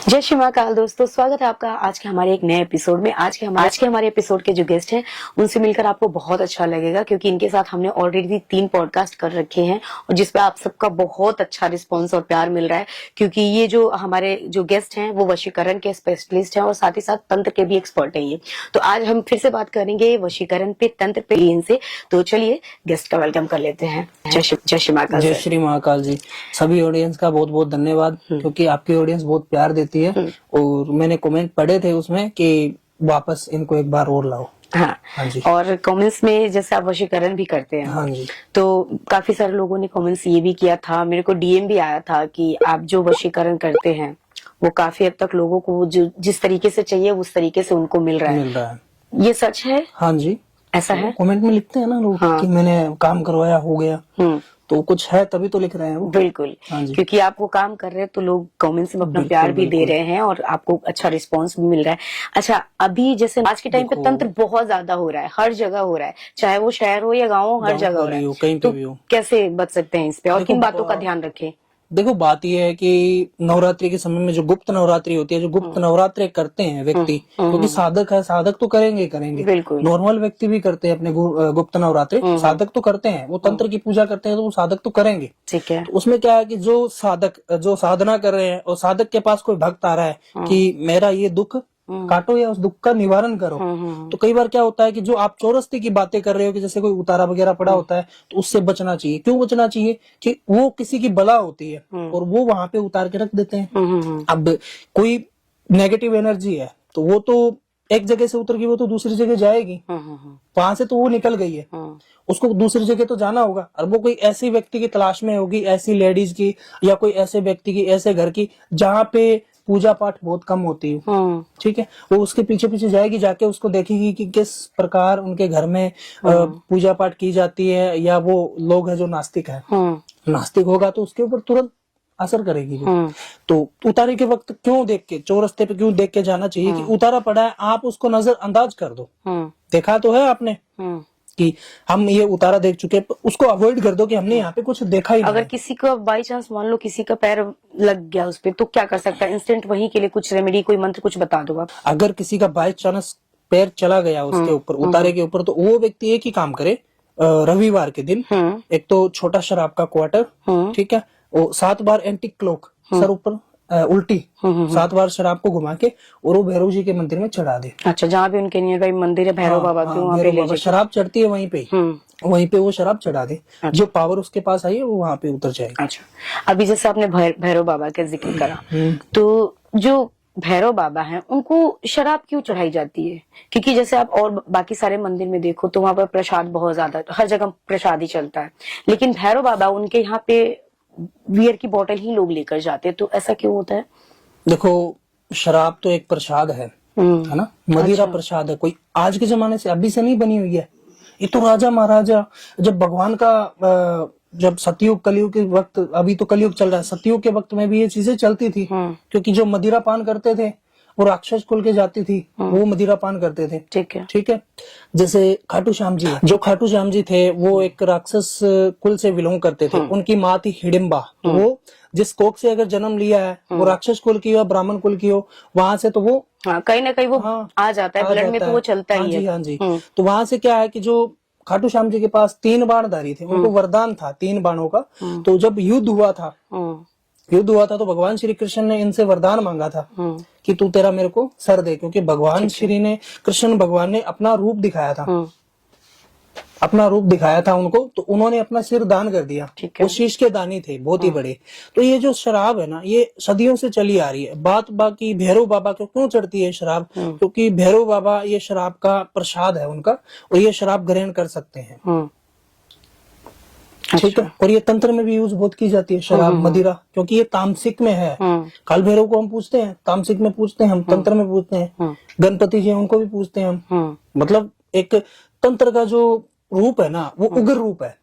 जय श्री महाकाल दोस्तों, स्वागत है आपका आज के हमारे एक नए एपिसोड में। आज के हमारे एपिसोड के जो गेस्ट हैं उनसे मिलकर आपको बहुत अच्छा लगेगा, क्योंकि इनके साथ हमने ऑलरेडी 3 पॉडकास्ट कर रखे हैं और जिसपे आप सबका बहुत अच्छा रिस्पांस और प्यार मिल रहा है, क्योंकि ये जो हमारे जो गेस्ट हैं वो वशीकरण के स्पेशलिस्ट हैं और साथ ही साथ तंत्र के भी एक्सपर्ट हैं। ये तो आज हम फिर से बात करेंगे वशीकरण पे, तंत्र पे इनसे। तो चलिए गेस्ट का वेलकम कर लेते हैं। जय श्री महाकाल। जय श्री महाकाल जी। सभी ऑडियंस का बहुत बहुत धन्यवाद, क्योंकि आपकी ऑडियंस बहुत प्यार देती है और मैंने कमेंट पढ़े थे उसमें कि वापस इनको एक बार और लाओ। हाँ जी। और कमेंट्स में जैसे आप वशीकरण भी करते हैं, हाँ जी, तो काफी सारे लोगों ने कमेंट्स ये भी किया था, मेरे को डीएम भी आया था कि आप जो वशीकरण करते हैं वो काफी हद तक लोगों को जो जिस तरीके से चाहिए उस तरीके से उनको मिल रहा है। ये सच है? हाँ जी, ऐसा है। कमेंट में लिखते हैं ना लोग कि मैंने काम करवाया, हो गया। तो कुछ है तभी तो लिख रहे हैं वो। बिल्कुल। हाँ जी, क्योंकि आप वो काम कर रहे हैं तो लोग कमेंट्स में अपना प्यार भी दे रहे हैं और आपको अच्छा रिस्पांस भी मिल रहा है। अच्छा, अभी जैसे आज के टाइम पे तंत्र बहुत ज्यादा हो रहा है, हर जगह हो रहा है, चाहे वो शहर हो या गाँव हो, हर जगह हो रहा है। कहीं तो पे भी हो। कैसे बच सकते हैं इस पे और किन बातों का ध्यान रखें? देखो, बात यह है कि नवरात्रि के समय में जो गुप्त नवरात्रि होती है, जो गुप्त नवरात्रि करते हैं व्यक्ति, क्योंकि साधक है, साधक तो करेंगे करेंगे, बिल्कुल। नॉर्मल व्यक्ति भी करते हैं अपने गुप्त नवरात्रि, साधक तो करते हैं, वो तंत्र की पूजा करते हैं तो वो साधक तो करेंगे। ठीक है। तो उसमें क्या है कि जो साधक जो साधना कर रहे हैं और साधक के पास कोई भक्त आ रहा है कि मेरा ये दुख काटो या उस दुख का निवारण करो, तो कई बार क्या होता है कि जो आप चौरस्ती की बातें कर रहे हो कि जैसे कोई उतारा वगैरह पड़ा होता है, तो उससे बचना चाहिए। क्यों बचना चाहिए? कि वो किसी की बला होती है और वो वहां पे उतार के रख देते हैं। अब कोई नेगेटिव एनर्जी है तो वो तो एक जगह से उतर गई, वो तो दूसरी जगह जाएगी। वहां से तो वो निकल गई है, उसको दूसरी जगह तो जाना होगा, और वो कोई ऐसी व्यक्ति की तलाश में होगी, ऐसी लेडीज की या कोई ऐसे व्यक्ति की, ऐसे घर की जहाँ पे पूजा पाठ बहुत कम होती है। ठीक है, वो उसके पीछे पीछे जाएगी, जाके उसको देखेगी कि किस प्रकार उनके घर में पूजा पाठ की जाती है, या वो लोग है जो नास्तिक है, नास्तिक होगा तो उसके ऊपर तुरंत असर करेगी। तो उतारे के वक्त क्यों देख के, चौरस्ते पे क्यों देख के जाना चाहिए कि उतारा पड़ा है, आप उसको नजरअंदाज कर दो। देखा तो है आपने कि हम ये उतारा देख चुके, उसको अवॉइड कर दो कि हमने यहाँ पे कुछ देखा ही नहीं। अगर किसी का बाई चांस मान लो किसी का पैर लग गया उस पे, तो क्या कर सकता है? इंस्टेंट वहीं के लिए कुछ रेमेडी, कोई मंत्र कुछ बता दो आप। अगर किसी का बाई चांस पैर चला गया उसके ऊपर, उतारे के ऊपर, तो वो व्यक्ति एक ही काम करे, रविवार के दिन एक तो छोटा शराब का क्वार्टर, ठीक है, वो 7 बार एंटी क्लॉक सर ऊपर उल्टी 7 बार शराब को घुमा के और वो भैरव जी के मंदिर में चढ़ा दे। अच्छा, जहाँ भी उनके नियर बाई मंदिर है भैरव बाबा के, वहाँ पे ले जाके शराब चढ़ती है वहीं पे, वहीं पे वो शराब चढ़ा दे। अच्छा। जो पावर उसके पास आई है वो वहाँ पे उतर जाएगी। अच्छा, अभी जैसे आपने भैरव बाबा का जिक्र करा, तो जो भैरव बाबा हैं उनको शराब क्यों चढ़ाई जाती है? क्योंकि जैसे आप और बाकी सारे मंदिर में देखो तो वहाँ पर प्रसाद बहुत ज्यादा, हर जगह प्रसाद ही चलता है, लेकिन भैरव बाबा उनके यहाँ पे बियर की बोतल ही लोग लेकर जाते हैं, तो ऐसा क्यों होता है? देखो, शराब तो एक प्रसाद है ना, मदिरा प्रसाद है, कोई आज के जमाने से अभी से नहीं बनी हुई है। ये तो राजा महाराजा जब भगवान का जब सतयुग कलयुग के वक्त, अभी तो कलयुग चल रहा है, सतयुग के वक्त में भी ये चीजें चलती थी। क्योंकि जो मदिरा पान करते थे वो राक्षस कुल के जाति थी, वो मदिरा पान करते थे। ठीक है। जैसे खाटू श्याम जी, जो खाटू श्याम जी थे वो एक राक्षस कुल से बिलोंग करते थे। उनकी माँ थी हिडिंबा, तो वो जिस कोख से अगर जन्म लिया है, वो राक्षस कुल की हो, ब्राह्मण कुल की हो, वहां से तो वो कहीं ना कहीं वो आ जाता है, ब्लड में तो वो चलता ही है। हाँ जी। तो वहां से क्या है कि जो खाटू श्याम जी के पास 3 बाणधारी थे, उनको वरदान था 3 बाणों का। तो जब युद्ध हुआ था तो भगवान श्री कृष्ण ने इनसे वरदान मांगा था कि तू तेरा मेरे को सर दे, क्योंकि भगवान श्री ने, कृष्ण भगवान ने अपना रूप दिखाया था, अपना रूप दिखाया था उनको, तो उन्होंने अपना सिर दान कर दिया। वो शीश के दानी थे, बहुत ही बड़े। तो ये जो शराब है ना, ये सदियों से चली आ रही है। बात बाकी भैरव बाबा को क्यों चढ़ती है शराब? क्योंकि भैरव बाबा ये शराब का प्रसाद है उनका, और ये शराब ग्रहण कर सकते हैं। ठीक है। और ये तंत्र में भी यूज बहुत की जाती है शराब, मदिरा, क्योंकि ये तामसिक में है। काल भैरव को हम पूछते हैं, तामसिक में पूछते हैं हम, तंत्र में पूछते हैं। गणपति जी उनको भी पूछते हैं हम। मतलब एक तंत्र का जो रूप है ना, वो उग्र रूप है।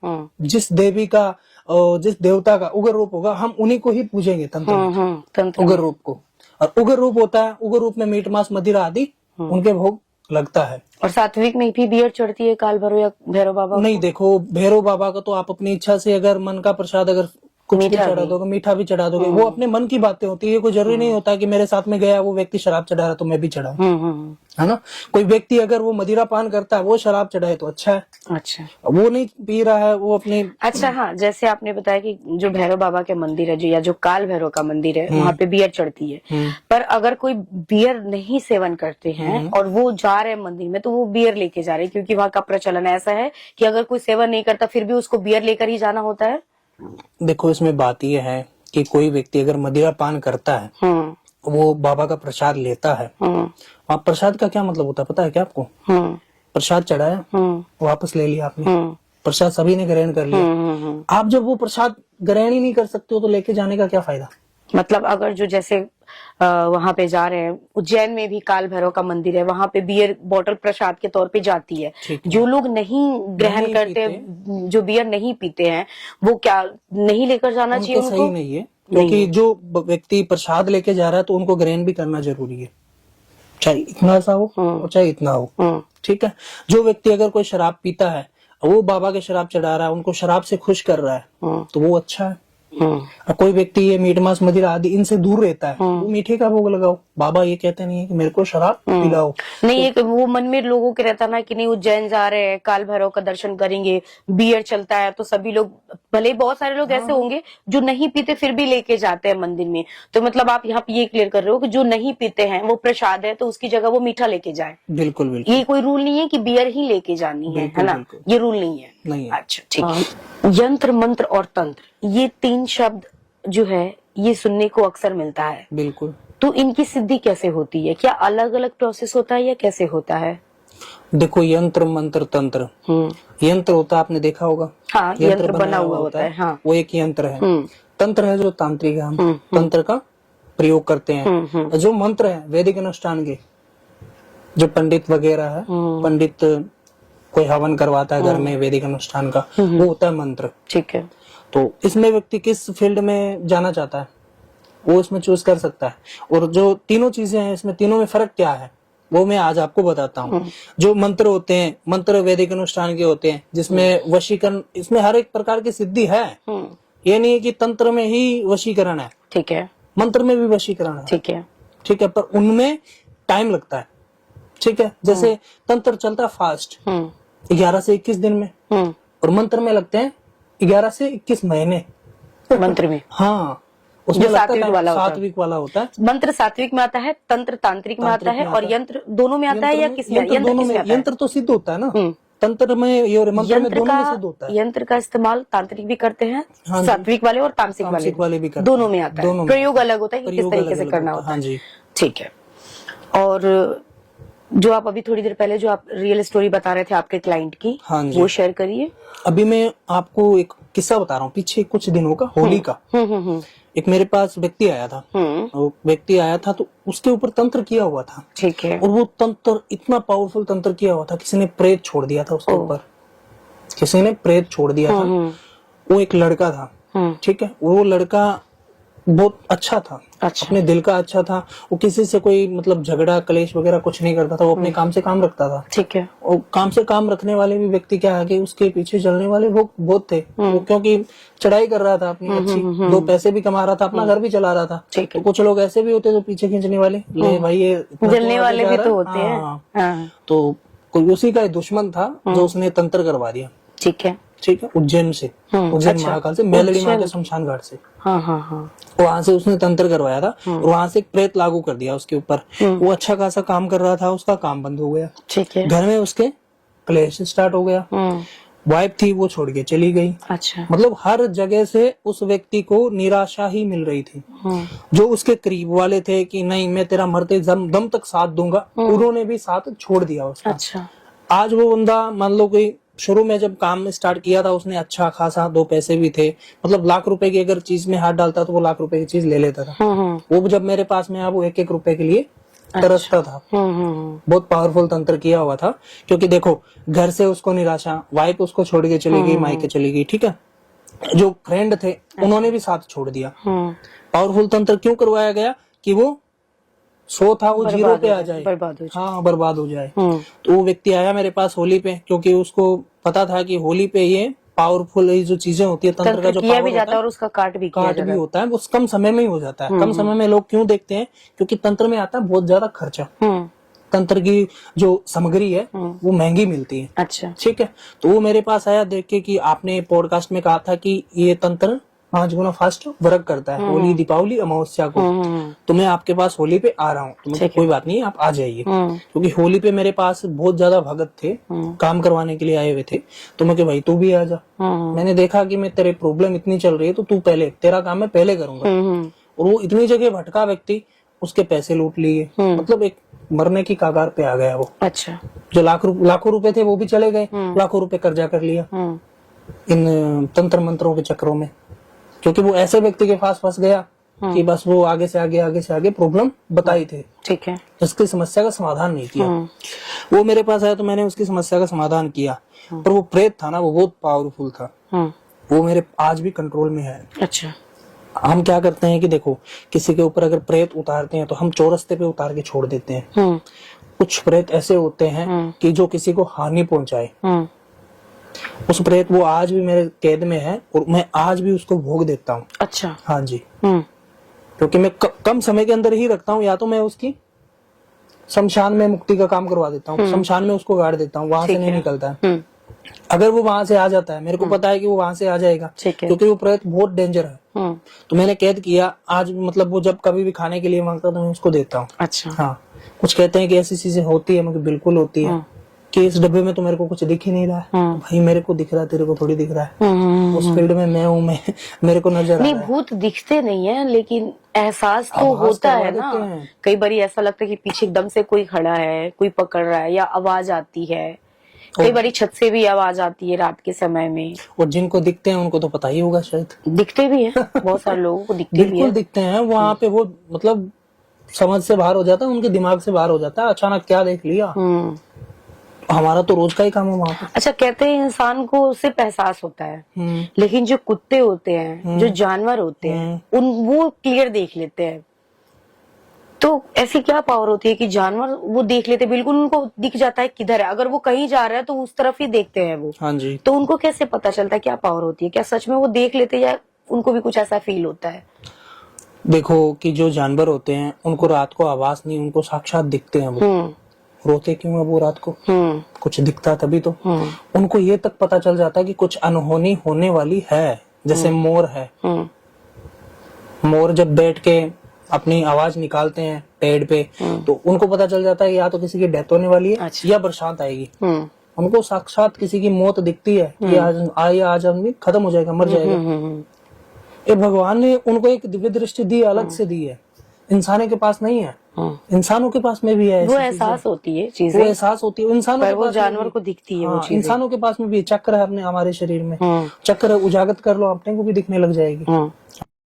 जिस देवी का, जिस देवता का उग्र रूप होगा, हम उन्हीं को ही पूजेंगे तंत्र में, उग्र रूप को। और उग्र रूप होता है, उग्र रूप में मीट मांस मदिरा आदि उनके भोग लगता है। और सात्विक में भी बियर चढ़ती है काल भैरव या भैरव बाबा? नहीं, देखो, भैरव बाबा का तो आप अपनी इच्छा से, अगर मन का प्रसाद अगर कुछ भी मीठा चढ़ा भी। दोगे, मीठा भी चढ़ा दोगे, वो अपने मन की बातें होती है। कोई जरूरी नहीं होता कि मेरे साथ में गया वो व्यक्ति शराब चढ़ा रहा तो मैं भी चढ़ाऊं, है ना। कोई व्यक्ति अगर वो मदिरा पान करता है, वो शराब चढ़ाए तो अच्छा है, अच्छा वो नहीं पी रहा है, वो अपने अच्छा। हाँ, जैसे आपने बताया कि जो भैरव बाबा के मंदिर है, जो या जो काल भैरव का मंदिर है, वहाँ पे बियर चढ़ती है। पर अगर कोई बियर नहीं सेवन करते हैं और वो जा रहे हैं मंदिर में, तो वो बियर लेके जा रहे हैं, क्योंकि वहाँ का प्रचलन ऐसा है कि अगर कोई सेवन नहीं करता फिर भी उसको बियर लेकर ही जाना होता है। देखो इसमें बात यह है कि कोई व्यक्ति अगर मदिरा पान करता है, वो बाबा का प्रसाद लेता है, आप प्रसाद का क्या मतलब होता है पता है क्या आपको? प्रसाद चढ़ाया, वापस ले लिया आपने, प्रसाद सभी ने ग्रहण कर लिया। आप जब वो प्रसाद ग्रहण ही नहीं कर सकते हो तो लेके जाने का क्या फायदा? मतलब अगर जो जैसे वहां पे जा रहे हैं, उज्जैन में भी काल भैरव का मंदिर है, वहां पे बियर बोतल प्रसाद के तौर पे जाती है। जो लोग नहीं ग्रहण नहीं करते, जो बियर नहीं पीते हैं, वो क्या नहीं लेकर जाना चाहिए उनको? सही नहीं है, क्योंकि जो व्यक्ति प्रसाद लेके जा रहा है तो उनको ग्रहण भी करना जरूरी है, चाहे इतना सा हो और चाहे इतना हो, ठीक है। जो व्यक्ति अगर कोई शराब पीता है, वो बाबा के शराब चढ़ा रहा है, उनको शराब से खुश कर रहा है, तो वो अच्छा है। और कोई व्यक्ति ये मीट मांस मदिरा आदि इनसे दूर रहता है, वो मीठे का भोग लगाओ। बाबा ये कहते नहीं है कि मेरे को शराब पिलाओ। नहीं, एक वो मन में लोगों के रहता ना कि नहीं उज्जैन जा रहे हैं, काल भैरव का दर्शन करेंगे, बियर चलता है, तो सभी लोग, भले ही बहुत सारे लोग ऐसे होंगे जो नहीं पीते फिर भी लेके जाते हैं मंदिर में। तो मतलब आप यहाँ पे ये क्लियर कर रहे हो कि जो नहीं पीते हैं वो प्रसाद है, तो उसकी जगह वो मीठा लेके जाए। बिल्कुल बिल्कुल, ये कोई रूल नहीं है कि बियर ही लेके जानी है ना, ये रूल नहीं है। नहीं है। अच्छा ठीक है। यंत्र मंत्र और तंत्र, ये तीन शब्द जो है ये सुनने को अक्सर मिलता है। बिल्कुल। तो इनकी सिद्धि कैसे होती है? क्या अलग अलग प्रोसेस होता है या कैसे होता है? देखो यंत्र मंत्र तंत्र, यंत्र होता है आपने देखा होगा, हाँ, यंत्र बना हुआ होता है। हाँ, वो एक यंत्र है। तंत्र है जो तांत्रिक है, हम तंत्र का प्रयोग करते हैं। जो मंत्र है वैदिक अनुष्ठान के, जो पंडित वगैरह है, पंडित कोई हवन करवाता है घर में वैदिक अनुष्ठान का, वो होता है मंत्र। ठीक है। तो इसमें व्यक्ति किस फील्ड में जाना चाहता है वो इसमें चूज कर सकता है। और जो तीनों चीजें हैं, इसमें तीनों में फर्क क्या है वो मैं आज आपको बताता हूँ। जो मंत्र होते हैं, मंत्र वैदिक अनुष्ठान के होते हैं, जिसमें वशीकरण, इसमें हर एक प्रकार की सिद्धि है। ये नहीं है कि तंत्र में ही वशीकरण है, ठीक है, मंत्र में भी वशीकरण है, ठीक है, ठीक है, पर उनमें टाइम लगता है, ठीक है। जैसे तंत्र चलता है फास्ट 11 से 21 दिन में, और मंत्र में लगते हैं 11 से 21 महीने मंत्र में। हाँ, उसमें जो सात्विक वाला होता है। सात्विक वाला होता है। मंत्र सात्विक में आता है, तंत्र तांत्रिक में आता है, और यंत्र दोनों में आता है या किस में? यंत्र दोनों में, यंत्र तो सिद्ध होता है ना, तंत्र में और मंत्र में, दोनों में सिद्ध होता है। यंत्र का इस्तेमाल तांत्रिक भी करते हैं, सात्विक वाले और तामसिक वाले भी करते हैं, दोनों में आता है। प्रयोग अलग होता है कि किस तरीके से करना होता है। हाँ जी, ठीक है। और जो आप अभी थोड़ी देर पहले जो आप रियल स्टोरी बता रहे थे आपके क्लाइंट की, हाँ जी, वो शेयर करिए। अभी मैं आपको एक किस्सा बता रहा हूँ, पीछे कुछ दिनों का, होली का। एक मेरे पास व्यक्ति आया था, वो व्यक्ति आया था तो उसके ऊपर तंत्र किया हुआ था, ठीक है। और वो तंत्र इतना पावरफुल तंत्र किया हुआ था, किसी ने प्रेत छोड़ दिया था उसके ऊपर, किसी ने प्रेत छोड़ दिया था। वो एक लड़का था, ठीक है, वो लड़का बहुत अच्छा था, अपने दिल का अच्छा था, वो किसी से कोई मतलब झगड़ा कलेश वगैरह कुछ नहीं करता था, वो अपने काम से काम रखता था, ठीक है। और काम से काम रखने वाले भी व्यक्ति क्या है कि उसके पीछे चलने वाले वो बहुत थे, वो क्योंकि चढ़ाई कर रहा था अपनी अच्छी, दो पैसे भी कमा रहा था, अपना घर भी चला रहा था। तो कुछ लोग ऐसे भी होते जो पीछे खींचने वाले, ले भाई ये जलने वाले भी तो होते हैं। तो कोई उसी का दुश्मन था जो उसने तंत्र करवा दिया, ठीक है, ठीक है, उज्जैन से, उज्जैन महाकाल से, मेलड़ी माँ के शमशान घाट से, वहां से उसने तंत्र करवाया था, और वहां से एक प्रेत लागू कर दिया उसके ऊपर। वो अच्छा खासा काम कर रहा था, उसका काम बंद हो गया, ठीक है, घर में उसके क्लेश स्टार्ट हो गया, वाइफ थी वो छोड़ के चली गई। अच्छा, मतलब हर जगह से उस व्यक्ति को निराशा ही मिल रही थी। जो उसके करीब वाले थे कि नहीं मैं तेरा मरते दम तक साथ दूंगा, उन्होंने भी साथ छोड़ दिया उसका। अच्छा, आज वो बंदा मान लो कि शुरू में जब काम स्टार्ट किया था उसने अच्छा खासा दो पैसे भी थे, मतलब लाख रुपए की अगर चीज में हाथ डालता तो वो लाख रुपए की चीज ले लेता था। वो जब मेरे पास में आया वो 1-1 रुपए के लिए तरसता था। बहुत पावरफुल तंत्र किया हुआ था, क्योंकि देखो घर से उसको निराशा, वाइफ उसको छोड़ के चली गई, मायके चली गई, ठीक है, जो फ्रेंड थे उन्होंने भी साथ छोड़ दिया। पावरफुल तंत्र क्यों करवाया गया कि वो 100 था वो 0 पे आ जाए, बर्बाद हो जाए। हाँ, बर्बाद हो जाए। तो वो व्यक्ति आया मेरे पास होली पे, क्योंकि उसको पता था कि होली पे ये पावरफुल ये जो चीजें होती है, तंत्र का जो किया भी पावर जाता होता है और उसका काट भी किया काट जाता भी है। होता है, वो कम समय में ही हो जाता है। कम समय में लोग क्यों देखते हैं? क्योंकि तंत्र में आता है बहुत ज्यादा खर्चा। तंत्र की जो सामग्री है वो महंगी मिलती है। अच्छा। ठीक है, तो वो मेरे पास आया देख के कि आपने पॉडकास्ट में कहा था कि ये तंत्र 5 गुना फास्ट वर्क करता है होली, दीपावली, अमावस्या को। तो मैं आपके पास होली पे आ रहा हूँ, तो मुझे कोई बात नहीं, आप आ जाइए। क्योंकि होली पे मेरे पास बहुत ज्यादा भगत थे, काम करवाने के लिए आए हुए थे। तो मैं भाई तू भी आ जा। मैंने देखा कि मैं तेरे प्रॉब्लम इतनी चल रही है, तो तू पहले, तेरा काम मैं पहले करूंगा। और वो इतनी जगह भटका व्यक्ति, उसके पैसे लूट लिए, मतलब एक मरने की कगार पे आ गया वो। अच्छा। जो लाखों रुपए थे वो भी चले गए, लाखों रुपए कर्जा कर लिया इन तंत्र मंत्रों के चक्रों में। क्योंकि वो ऐसे व्यक्ति के पास फंस गया कि बस वो आगे से आगे प्रॉब्लम बताई थे, ठीक है, उसकी समस्या का समाधान नहीं किया। वो मेरे पास आया तो मैंने उसकी समस्या का समाधान किया। पर वो प्रेत था ना, वो बहुत पावरफुल था। वो मेरे आज भी कंट्रोल में है। अच्छा। हम क्या करते हैं कि देखो, किसी के ऊपर अगर प्रेत उतारते हैं तो हम चौरस्ते पे उतार के छोड़ देते हैं। कुछ प्रेत ऐसे होते हैं कि जो किसी को हानि पहुंचाए। उस प्रेत, वो आज भी मेरे कैद में है और मैं आज भी उसको भोग देता हूँ। अच्छा। हाँ जी, क्योंकि मैं कम समय के अंदर ही रखता हूँ। या तो मैं उसकी शमशान में मुक्ति का काम करवा देता हूँ, शमशान में उसको गाड़ देता हूँ, वहां से नहीं निकलता है। अगर वो वहां से आ जाता है, मेरे को पता है कि वो वहां से आ जाएगा, क्योंकि वो प्रेत बहुत डेंजर है। तो मैंने कैद किया आज, मतलब वो जब कभी भी खाने के लिए मांगता तो मैं उसको देता हूँ। अच्छा। हाँ, कुछ कहते हैं कि ऐसी चीजें होती है, मगर बिल्कुल होती है कि इस डब्बे में तो मेरे को कुछ दिख ही नहीं रहा है। तो भाई मेरे को दिख रहा है, तेरे को थोड़ी दिख रहा है। उस फील्ड में मैं हूँ, मैं मेरे को नजर आ रहा है। नहीं, भूत दिखते नहीं है, लेकिन एहसास तो होता है ना। कई बार ऐसा लगता है कि पीछे एकदम से कोई खड़ा है, कोई पकड़ रहा है, या आवाज आती है। कई बार छत से भी आवाज आती है रात के समय में। और जिनको दिखते हैं उनको तो पता ही होगा शायद। दिखते भी हैं, बहुत सारे लोगों को दिखते भी है। बिल्कुल दिखते हैं। वहाँ पे वो मतलब समझ से बाहर हो जाता है, उनके दिमाग से बाहर हो जाता है। अचानक क्या देख लिया। हमारा तो रोज का ही काम है वहाँ पे। अच्छा, कहते हैं इंसान को सिर्फ एहसास होता है, लेकिन जो कुत्ते होते हैं, जो जानवर होते हैं, वो क्लियर देख लेते हैं। तो ऐसी क्या पावर होती है कि जानवर वो देख लेते, बिल्कुल उनको दिख जाता है किधर है। अगर वो कहीं जा रहा है तो उस तरफ ही देखते हैं वो। हाँ जी। तो उनको कैसे पता चलता है, क्या पावर होती है? क्या सच में वो देख लेते, या उनको भी कुछ ऐसा फील होता है? देखो कि जो जानवर होते हैं उनको रात को आवाज नहीं, उनको साक्षात दिखते हैं। वो रोते क्यों है वो रात को? कुछ दिखता तभी तो। उनको ये तक पता चल जाता है कि कुछ अनहोनी होने वाली है। जैसे मोर है, मोर जब बैठ के अपनी आवाज निकालते हैं पेड़ पे, तो उनको पता चल जाता है या तो किसी की डेथ होने वाली है, या बरसात आएगी। उनको साक्षात किसी की मौत दिखती है कि आज आदमी खत्म हो जाएगा, मर जाएगा। ये भगवान ने उनको एक दिव्य दृष्टि दी, अलग से दी है। इंसानों के पास नहीं है। इंसानों के पास में भी है, वो एहसास होती है चीजें, वो एहसास होती है इंसानों के पास, जानवर को दिखती है वो चीजें। इंसानों के पास में भी चक्र है अपने, हमारे शरीर में चक्र है। उजागर कर लो, अपने को भी दिखने लग जाएगी।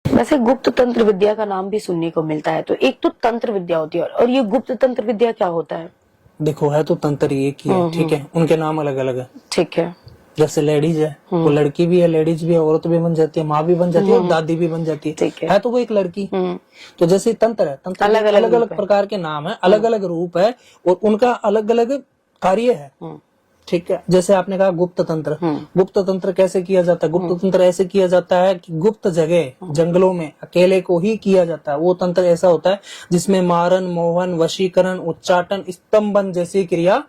वैसे गुप्त तंत्र विद्या का नाम भी सुनने को मिलता है, तो एक तो तंत्र विद्या होती है, और ये गुप्त तंत्र विद्या क्या होता है? देखो, है तो तंत्र एक ही है, ठीक है, उनके नाम अलग अलग है। ठीक है। जैसे लेडीज है, वो लड़की भी है, लेडीज भी है, औरत भी बन जाती है, माँ भी बन जाती है, और दादी भी बन जाती है तो वो एक लड़की। तो जैसे तंत्र है, तंत्र अलग अलग प्रकार के नाम है, अलग अलग रूप है, और उनका अलग अलग कार्य है। ठीक है, जैसे आपने कहा गुप्त तंत्र। गुप्त तंत्र कैसे किया जाता है? गुप्त तंत्र ऐसे किया जाता है कि गुप्त जगह, जंगलों में अकेले को ही किया जाता है। वो तंत्र ऐसा होता है जिसमें मारन, मोहन, वशीकरण, उच्चाटन, स्तंभन जैसी क्रिया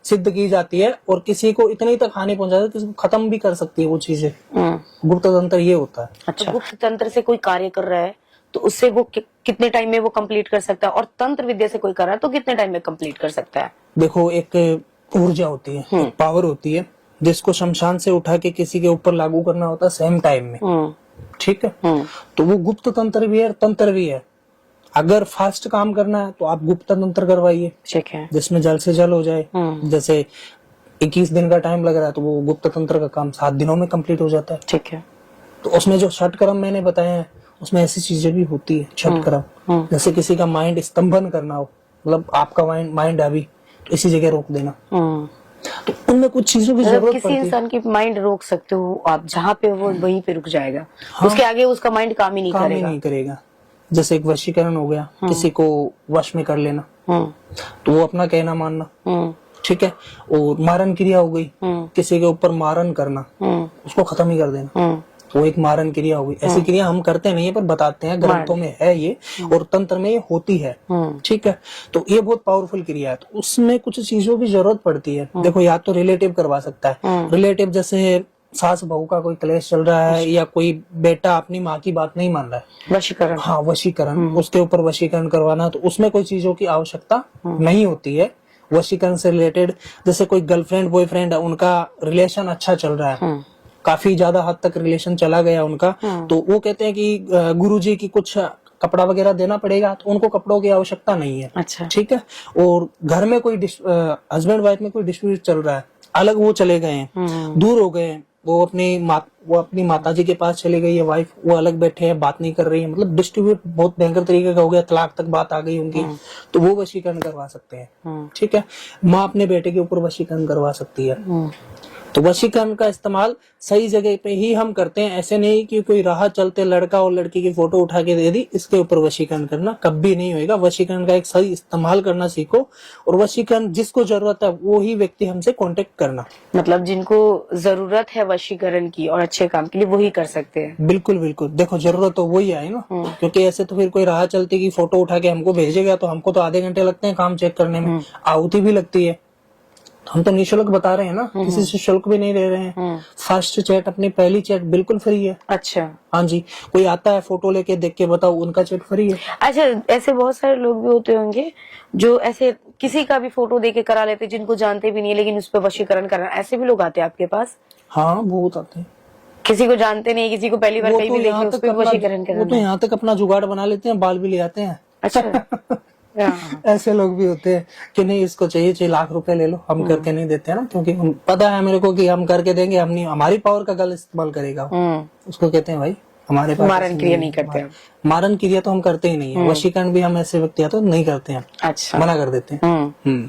सिद्ध की जाती है, और किसी को इतनी तक हानि पहुंचा जाती है, किसी को खत्म भी कर सकती है वो चीजें। गुप्त तंत्र ये होता है। अच्छा, गुप्त तंत्र से कोई कार्य कर रहा है तो उससे वो कितने टाइम में वो कंप्लीट कर सकता है, और तंत्र विद्या से कोई कर रहा है तो कितने टाइम में कंप्लीट कर सकता है? देखो, एक ऊर्जा होती है, एक पावर होती है, जिसको शमशान से उठा के किसी के ऊपर लागू करना होता है सेम टाइम में। ठीक है, तो वो गुप्त तंत्र भी है, तंत्र भी है। अगर फास्ट काम करना है तो आप गुप्त तंत्र करवाइए, ठीक है, जिसमें जल्द से जल्द हो जाए। जैसे 21 दिन का टाइम लग रहा है, तो वो गुप्त तंत्र का काम 7 दिनों में कंप्लीट हो जाता है। ठीक है, तो उसमें जो षटकर्म मैंने बताए हैं, उसमें ऐसी चीजें भी होती है षटकर्म। जैसे किसी का माइंड स्तंभन करना हो, मतलब आपका माइंड अभी इसी जगह रोक देना, तो उनमें कुछ चीजों की जरूरत पड़ती है। किसी इंसान की माइंड रोक सकते हो आप, जहाँ पे वो वहीं पे रुक जाएगा। उसके आगे उसका माइंड काम ही नहीं करेगा। जैसे एक वशीकरण हो गया, किसी को वश में कर लेना, तो वो अपना कहना मानना। ठीक है। और मारन क्रिया हो गई, किसी के ऊपर मारन करना, उसको खत्म ही कर देना, वो एक मारन क्रिया हो गई। ऐसी क्रिया हम करते नहीं है पर बताते हैं, ग्रंथों में है ये और तंत्र में ये होती है, ठीक है। तो ये बहुत पावरफुल क्रिया है। तो उसमें कुछ चीजों की जरूरत पड़ती है। देखो, या तो रिलेटिव करवा सकता है, रिलेटिव जैसे सास बहू का कोई क्लेश चल रहा है या कोई बेटा अपनी माँ की बात नहीं मान रहा है, वशीकरण, हाँ वशीकरण, उसके ऊपर वशीकरण करवाना, तो उसमें कोई चीजों की आवश्यकता नहीं होती है। वशीकरण से रिलेटेड जैसे कोई गर्लफ्रेंड बॉयफ्रेंड है, उनका रिलेशन अच्छा चल रहा है, काफी ज्यादा हद तक रिलेशन चला गया उनका, तो वो कहते हैं कि गुरुजी की कुछ कपड़ा वगैरह देना पड़ेगा, तो उनको कपड़ों की आवश्यकता नहीं है, अच्छा, ठीक है। और घर में कोई हस्बैंड वाइफ में कोई डिस्प्यूट चल रहा है, अलग वो चले गए हैं, दूर हो गए हैं, वो अपनी माताजी के पास चली गई है वाइफ, वो अलग बैठे हैं, बात नहीं कर रही है, मतलब डिस्ट्रीब्यूट बहुत भयंकर तरीके का हो गया, तलाक तक बात आ गई उनकी, तो वो वशीकरण करवा सकते हैं, ठीक है। माँ अपने बेटे के ऊपर वशीकरण करवा सकती है। तो वशीकरण का इस्तेमाल सही जगह पे ही हम करते हैं। ऐसे नहीं कि कोई राह चलते लड़का और लड़की की फोटो उठा के दे दी, इसके ऊपर वशीकरण करना कभी नहीं होएगा। वशीकरण का एक सही इस्तेमाल करना सीखो, और वशीकरण जिसको जरूरत है वो ही व्यक्ति हमसे कांटेक्ट करना। मतलब जिनको जरूरत है वशीकरण की और अच्छे काम के लिए वही कर सकते हैं। बिल्कुल बिल्कुल, देखो जरूरत तो वही है ना, क्योंकि ऐसे तो फिर कोई राह चलती की फोटो उठा के हमको भेजेगा तो हमको तो आधे घंटे लगते हैं काम चेक करने में, आहुति भी लगती है। हम तो निःशुल्क बता रहे हैं ना, किसी से शुल्क भी नहीं ले रहे हैं। फर्स्ट चैट, अपनी पहली चैट बिल्कुल फ्री है। अच्छा, हाँ जी, कोई आता है फोटो लेके देख के बताओ, उनका चैट फ्री है। अच्छा, ऐसे बहुत सारे लोग भी होते होंगे जो ऐसे किसी का भी फोटो देके करा लेते, जिनको जानते भी नहीं है लेकिन उस पर वशीकरण करना, ऐसे भी लोग आते हैं आपके पास? हाँ, बहुत आते हैं। किसी को जानते नहीं, किसी को पहली बार कहीं भी देख लिया, उस पर वशीकरण वो तो करना। यहाँ तक अपना जुगाड़ बना लेते हैं, बाल भी ले आते हैं। अच्छा, हाँ। ऐसे लोग भी होते हैं कि नहीं इसको चाहिए 6 लाख रुपए ले लो, हम करके नहीं देते हैं ना, क्योंकि हम पता है मेरे को कि हम करके देंगे, हम नहीं, हमारी पावर का गलत इस्तेमाल करेगा। उसको कहते हैं भाई हमारे पास मारन क्रिया नहीं करते आप? मारन क्रिया तो हम करते ही नहीं है। वशीकरण भी हम ऐसे व्यक्ति आते नहीं करते हैं, अच्छा, मना कर देते हैं।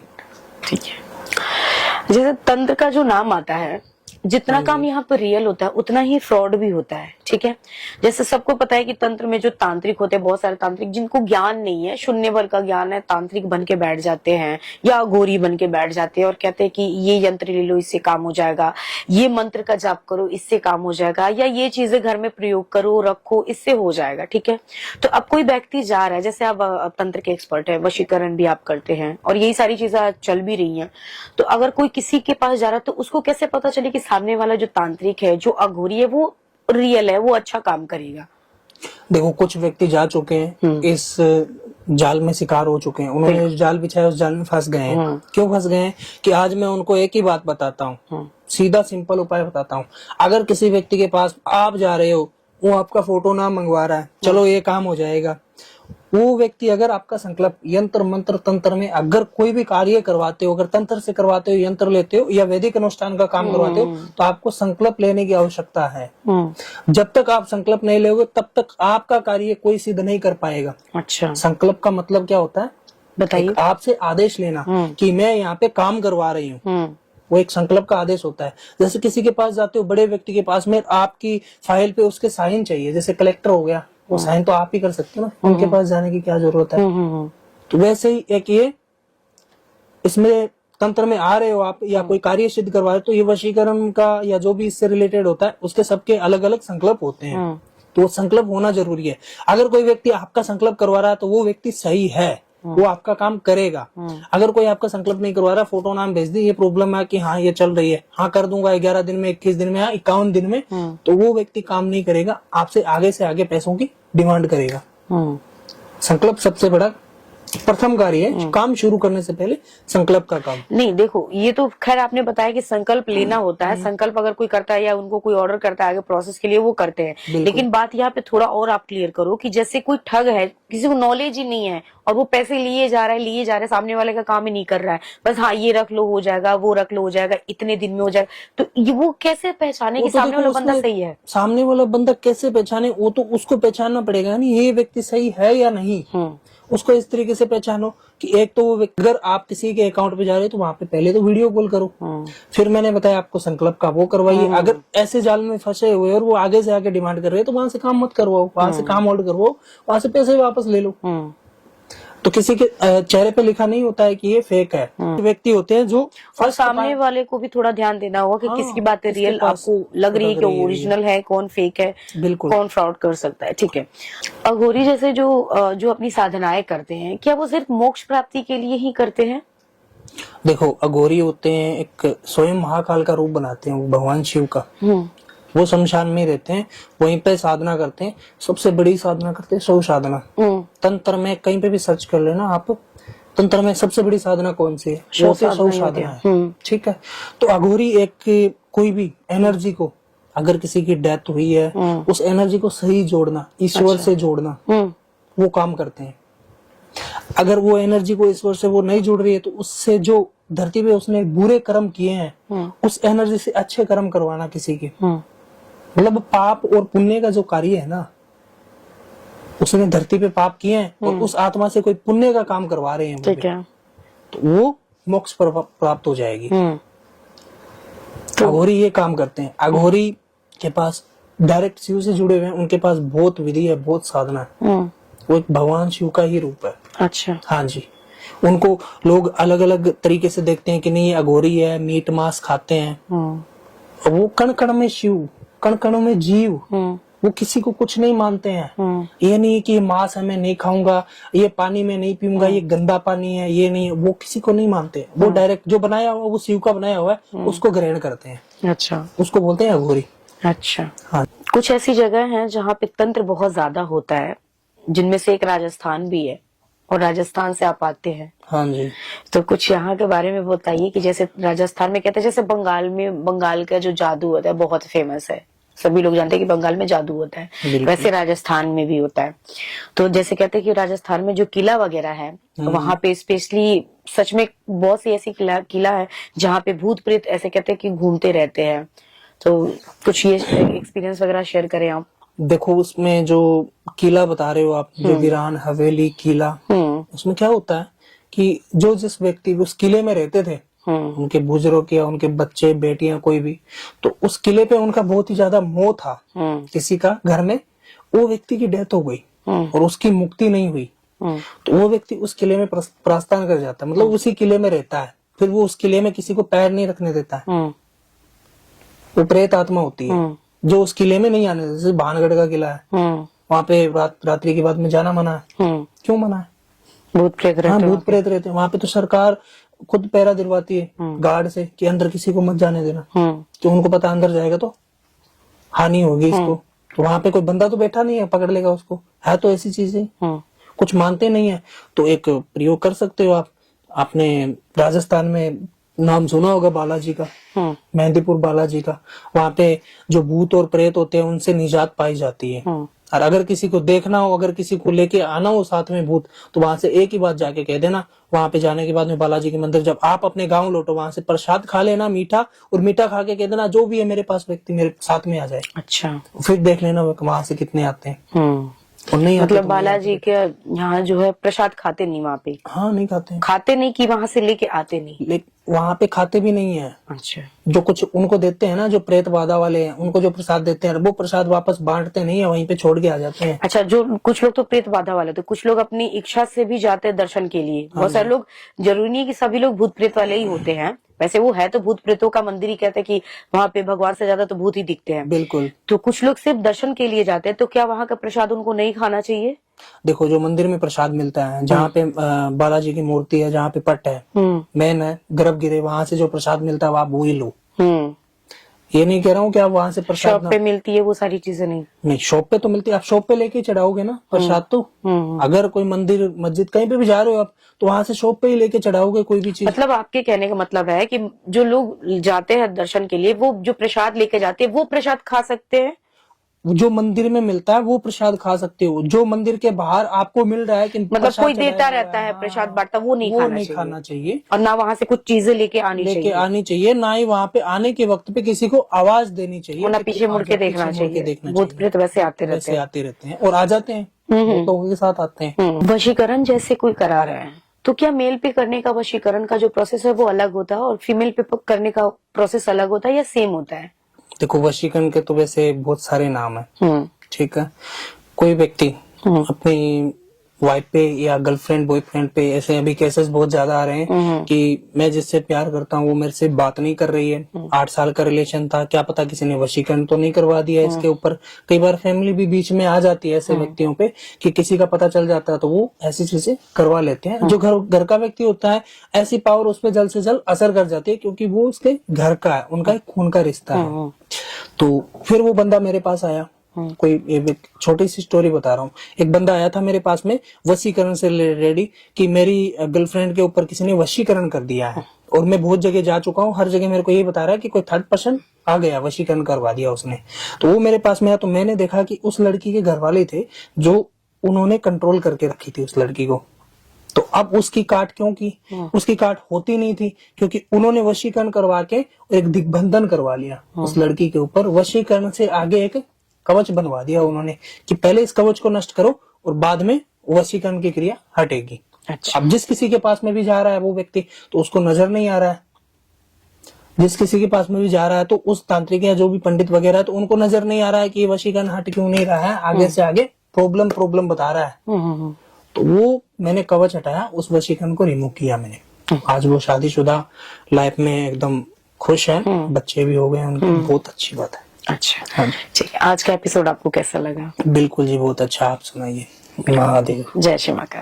ठीक है। जैसे तंत्र का जो नाम आता है, जितना काम यहाँ पर रियल होता है उतना ही फ्रॉड भी होता है, ठीक है। जैसे सबको पता है कि तंत्र में जो तांत्रिक होते हैं, बहुत सारे तांत्रिक जिनको ज्ञान नहीं है, शून्य भर का ज्ञान है, तांत्रिक बन के बैठ जाते हैं या अघोरी बन के बैठ जाते हैं और कहते हैं कि ये यंत्र ले लो इससे काम हो जाएगा, ये मंत्र का जाप करो इससे काम हो जाएगा, या ये चीजें घर में प्रयोग करो रखो इससे हो जाएगा, ठीक है। तो अब कोई व्यक्ति जा रहा है, जैसे आप तंत्र के एक्सपर्ट है, वशीकरण भी आप करते हैं और यही सारी चीजें आज चल भी रही हैं, तो अगर कोई किसी के पास जा रहा है तो उसको कैसे पता चले कि सामने वाला जो तांत्रिक है, जो अघोरी है, वो रियल है, वो अच्छा काम करेगा? देखो, कुछ व्यक्ति जा चुके हैं, इस जाल में शिकार हो चुके हैं, उन्होंने इस जाल बिछाया, उस जाल में फंस गए हैं। क्यों फंस गए हैं कि आज मैं उनको एक ही बात बताता हूँ, सीधा सिंपल उपाय बताता हूँ। अगर किसी व्यक्ति के पास आप जा रहे हो, वो आपका फोटो ना मंगवा रहा है, चलो ये काम हो जाएगा, वो व्यक्ति अगर आपका संकल्प यंत्र मंत्र तंत्र में अगर कोई भी कार्य करवाते हो, अगर तंत्र से करवाते हो, यंत्र लेते हो या वैदिक अनुष्ठान का काम करवाते हो, तो आपको संकल्प लेने की आवश्यकता है। जब तक आप संकल्प नहीं लोगे तब तक आपका कार्य कोई सिद्ध नहीं कर पाएगा। अच्छा, संकल्प का मतलब क्या होता है बताइए। आपसे आदेश लेना कि मैं यहाँ पे काम करवा रही हूँ, वो एक संकल्प का आदेश होता है। जैसे किसी के पास जाते हो, बड़े व्यक्ति के पास में, आपकी फाइल पे उसके साइन चाहिए, जैसे कलेक्टर हो गया, वो साइन तो आप ही कर सकते हो ना, उनके पास जाने की क्या जरूरत है। तो वैसे ही एक ये इसमें तंत्र में आ रहे हो आप या कोई कार्य सिद्ध करवा रहे हो, तो ये वशीकरण का या जो भी इससे रिलेटेड होता है उसके सबके अलग अलग संकल्प होते हैं, तो वो संकल्प होना जरूरी है। अगर कोई व्यक्ति आपका संकल्प करवा रहा है तो वो व्यक्ति सही है, वो आपका काम करेगा। अगर कोई आपका संकल्प नहीं करवा रहा, फोटो नाम भेज दी, ये प्रॉब्लम है कि हाँ ये चल रही है, हाँ कर दूंगा 11 दिन में, 21 दिन में या 51 दिन में, तो वो व्यक्ति काम नहीं करेगा, आपसे आगे से आगे पैसों की डिमांड करेगा। संकल्प सबसे बड़ा प्रथम कार्य है, काम शुरू करने से पहले संकल्प का काम। नहीं, देखो ये तो खैर आपने बताया कि संकल्प लेना होता है, संकल्प अगर कोई करता है या उनको कोई ऑर्डर करता है आगे प्रोसेस के लिए, वो करते हैं। लेकिन बात यहाँ पे थोड़ा और आप क्लियर करो कि जैसे कोई ठग है, किसी को नॉलेज ही नहीं है और वो पैसे लिए जा रहा है, सामने वाले का काम ही नहीं कर रहा है, बस हाँ ये रख लो हो जाएगा, वो रख लो हो जाएगा, इतने दिन में हो जाएगा, तो ये वो कैसे पहचाने कि सामने वाला बंदा सही है? सामने वाला बंदा कैसे पहचाने, वो तो उसको पहचानना पड़ेगा, यानी ये व्यक्ति सही है या नहीं। उसको इस तरीके से पहचानो कि एक तो वो अगर आप किसी के अकाउंट पे जा रहे हो तो वहां पे पहले तो वीडियो कॉल करो, फिर मैंने बताया आपको संकल्प का वो करवाइए। अगर ऐसे जाल में फंसे हुए और वो आगे से आगे डिमांड कर रहे हैं तो वहां से काम मत करवाओ, वहां से काम होल्ड करवाओ, वहां से पैसे वापस ले लो। तो किसी के चेहरे पे लिखा नहीं होता है कि ये फेक है। व्यक्ति होते हैं जो और सामने वाले को भी थोड़ा ध्यान देना होगा कि किसकी बातें किसके रियल पास आपको लग रही है कि ओरिजिनल है, कौन फेक है, बिल्कुल। कौन फ्रॉड कर सकता है। ठीक है, अघोरी जैसे जो अपनी साधनाएं करते हैं, क्या वो सिर्फ मोक्ष प्राप्ति के लिए ही करते हैं? देखो, अघोरी होते हैं एक स्वयं महाकाल का रूप बनाते हैं, वो भगवान शिव का। वो शमशान में रहते हैं, वहीं पे साधना करते हैं। सबसे बड़ी साधना करते हैं शव साधना। तंत्र में कहीं पे भी सर्च कर लेना आप, तंत्र में सबसे बड़ी साधना कौन सी है? वो शव साधना है। ठीक है, तो अघोरी एक कोई भी एनर्जी को, अगर किसी की डेथ हुई है, उस एनर्जी को सही जोड़ना, ईश्वर से जोड़ना, वो काम करते हैं। अगर वो एनर्जी को ईश्वर से वो नहीं जुड़ रही है, तो उससे जो धरती पे उसने बुरे कर्म किए हैं, उस एनर्जी से अच्छे कर्म करवाना किसी के। मतलब पाप और पुण्य का जो कार्य है ना, उसने धरती पे पाप किए हैं और उस आत्मा से कोई पुण्य का काम करवा रहे हैं, ठीक है, तो वो मोक्ष प्राप्त हो जाएगी। अघोरी ये काम करते हैं। अघोरी के पास डायरेक्ट शिव से जुड़े हुए हैं, उनके पास बहुत विधि है, बहुत साधना है। वो एक भगवान शिव का ही रूप है। अच्छा, हाँ जी। उनको लोग अलग अलग तरीके से देखते हैं कि नहीं ये अघोरी है, मीट मांस खाते हैं। वो कण कण में शिव, कण कण में जीव, वो किसी को कुछ नहीं मानते हैं। ये नहीं कि मांस है मैं नहीं खाऊंगा, ये पानी में नहीं पीऊंगा, ये गंदा पानी है, ये नहीं, वो किसी को नहीं मानते। वो डायरेक्ट जो बनाया हुआ, वो शिव का बनाया हुआ है, उसको ग्रहण करते हैं। अच्छा, उसको बोलते हैं अघोरी। अच्छा। हाँ। कुछ ऐसी जगह है जहाँ पे तंत्र बहुत ज्यादा होता है, जिनमें से एक राजस्थान भी है, और राजस्थान से आप आते हैं। हाँ जी। तो कुछ यहाँ के बारे में बताइए कि जैसे राजस्थान में कहते हैं, जैसे बंगाल में, बंगाल का जो जादू होता है बहुत फेमस है, सभी लोग जानते हैं कि बंगाल में जादू होता है, वैसे राजस्थान में भी होता है। तो जैसे कहते हैं कि राजस्थान में जो किला वगैरह है, वहां पे स्पेशली सच में बहुत सी ऐसी किला है जहाँ पे भूत प्रेत ऐसे कहते हैं कि घूमते रहते हैं। तो कुछ ये एक्सपीरियंस वगैरह शेयर करें आप। देखो, उसमें जो किला बता रहे हो आप, जो वीरान हवेली किला, उसमें क्या होता है कि जो जिस व्यक्ति उस किले में रहते थे, उनके बुजुर्ग या उनके बच्चे बेटियां कोई भी, तो उस किले पे उनका बहुत ही ज्यादा मोह था। किसी का घर में वो व्यक्ति की डेथ हो गई और उसकी मुक्ति नहीं हुई, तो वो व्यक्ति उस किले में प्रस्थान कर जाता है, मतलब उसी किले में रहता है। फिर वो उस किले में किसी को पैर नहीं रखने देता है। वो प्रेत आत्मा होती है जो उस किले में नहीं आने, जैसे भानगढ़ का किला है, वहाँ पे रात्रि के बाद में जाना मना है। क्यों मना है? भूत प्रेत रहते हैं। हाँ, भूत प्रेत रहते हैं वहाँ पे। तो सरकार खुद पैरा दिलवाती है गार्ड से कि अंदर किसी को मत जाने देना, तो उनको पता अंदर जाएगा तो हानि होगी इसको। तो वहाँ पे कोई बंदा तो बैठा नहीं है पकड़ लेगा उसको, है तो ऐसी चीजें कुछ मानते नहीं है। तो एक प्रयोग कर सकते हो आप। आपने राजस्थान में नाम सुना होगा बालाजी का, मेहंदीपुर बालाजी का। वहाँ पे जो भूत और प्रेत होते हैं उनसे निजात पाई जाती है। और अगर किसी को देखना हो, अगर किसी को लेके आना हो साथ में भूत, तो वहां से एक ही बात जाके कह देना। वहां पे जाने के बाद में बालाजी के मंदिर जब आप अपने गांव लौटो, वहां से प्रसाद खा लेना मीठा, और मीठा खा के कह देना जो भी है मेरे पास व्यक्ति मेरे साथ में आ जाए। अच्छा, फिर देख लेना वहां से कितने आते हैं। और नहीं मतलब बालाजी के यहाँ जो है प्रसाद खाते नहीं वहाँ पे? हाँ, नहीं खाते। खाते नहीं कि वहाँ से लेके आते नहीं? वहाँ पे खाते भी नहीं है। अच्छा। जो कुछ उनको देते हैं ना, जो प्रेत बाधा वाले हैं, उनको जो प्रसाद देते हैं, वो प्रसाद वापस बांटते नहीं है, वहीं पे छोड़ के आ जाते हैं। अच्छा, जो कुछ लोग तो प्रेत बाधा वाले, तो कुछ लोग अपनी इच्छा से भी जाते हैं दर्शन के लिए। बहुत सारे लोग, जरूरी नहीं कि सभी लोग भूत प्रेत वाले ही होते हैं, वैसे वो है तो भूत प्रेतों का मंदिर ही, कहते हैं कि वहाँ पे भगवान से ज्यादा तो भूत ही दिखते हैं। बिल्कुल। तो कुछ लोग सिर्फ दर्शन के लिए जाते हैं, तो क्या वहाँ का प्रसाद उनको नहीं खाना चाहिए? देखो, जो मंदिर में प्रसाद मिलता है, जहाँ पे बालाजी की मूर्ति है, जहाँ पे पट है, मेन है, गर्भगृह, वहां से जो प्रसाद मिलता है वो आप वो ही लो। ये नहीं कह रहा हूँ कि आप वहां से प्रसाद शॉप पे मिलती है वो सारी चीजें नहीं शॉप पे तो मिलती है, आप शॉप पे लेके चढ़ाओगे ना प्रसाद। तो अगर कोई मंदिर मस्जिद कहीं पे भी जा रहे हो आप, तो वहां से शॉप पे ही लेके चढ़ाओगे कोई भी चीज। मतलब आपके कहने का मतलब है कि जो लोग जाते हैं दर्शन के लिए, वो जो प्रसाद लेके जाते हैं वो प्रसाद खा सकते हैं? जो मंदिर में मिलता है वो प्रसाद खा सकते हो। जो मंदिर के बाहर आपको मिल रहा है कि मतलब कोई देता रहता है प्रसाद बांटता, वो नहीं खाना चाहिए। और ना वहाँ से कुछ चीजें लेके आनी चाहिए, ना ही वहाँ पे आने के वक्त पे किसी को आवाज देनी चाहिए, ना पीछे मुड़ के देखना चाहिए। भूत प्रेत वैसे आते रहते हैं और आ जाते हैं, लोगों के साथ आते हैं। वशीकरण जैसे कोई करा रहा है, तो क्या मेल पे करने का वशीकरण का जो प्रोसेस है वो अलग होता है और फीमेल पे करने का प्रोसेस अलग होता है या सेम होता है? देखो, वशीकरण के तो वैसे बहुत सारे नाम है। ठीक है, कोई व्यक्ति अपनी वाइफ पे या गर्लफ्रेंड बॉयफ्रेंड पे ऐसे अभी केसेस बहुत ज्यादा आ रहे हैं कि मैं जिससे प्यार करता हूँ वो मेरे से बात नहीं कर रही है। 8 साल का रिलेशन था, क्या पता किसी ने वशीकरण तो नहीं करवा दिया इसके ऊपर। कई बार फैमिली भी बीच में आ जाती है ऐसे व्यक्तियों पे कि किसी का पता चल जाता है तो वो ऐसी चीजें करवा लेते हैं। जो घर का व्यक्ति होता है ऐसी पावर उस पर जल्द से जल्द असर कर जाती है क्योंकि वो उसके घर का है, उनका एक खून का रिश्ता है। तो फिर वो बंदा मेरे पास आया, कोई एक छोटी सी स्टोरी बता रहा हूँ। एक बंदा आया था मेरे पास में वशीकरण से रिलेटेड कि मेरी गर्लफ्रेंड के ऊपर किसी ने वशीकरण कर दिया है, और मैं बहुत जगह जा चुका हूँ, हर जगह मेरे को ये बता रहा है कि कोई थर्ड पर्सन आ गया, वशीकरण करवा दिया उसने। तो वो मेरे पास में आया तो मैंने देखा कि उस लड़की के घर वाले थे जो उन्होंने कंट्रोल करके रखी थी उस लड़की को। तो अब उसकी काट क्यों की? उसकी काट होती नहीं थी क्योंकि उन्होंने वशीकरण करवा के एक दिग्बंधन करवा लिया उस लड़की के ऊपर। वशीकरण से आगे एक कवच बनवा दिया उन्होंने कि पहले इस कवच को नष्ट करो और बाद में वशीकरण की क्रिया हटेगी। अच्छा। अब जिस किसी के पास में भी जा रहा है वो व्यक्ति तो उसको नजर नहीं आ रहा है, जिस किसी के पास में भी जा रहा है तो उस तांत्रिक या जो भी पंडित वगैरह है तो उनको नजर नहीं आ रहा है कि ये वशीकरण हट क्यों नहीं रहा है, आगे से आगे प्रॉब्लम बता रहा है। तो वो मैंने कवच हटाया, उस वशीकरण को रिमूव किया मैंने। आज वो शादीशुदा लाइफ में एकदम खुश है, बच्चे भी हो गए उनके, बहुत अच्छी बात है। अच्छा, हाँ ठीक है। आज का एपिसोड आपको कैसा लगा? बिल्कुल जी, बहुत अच्छा। आप सुनाइए। महादेव। जय श्री महाकाल।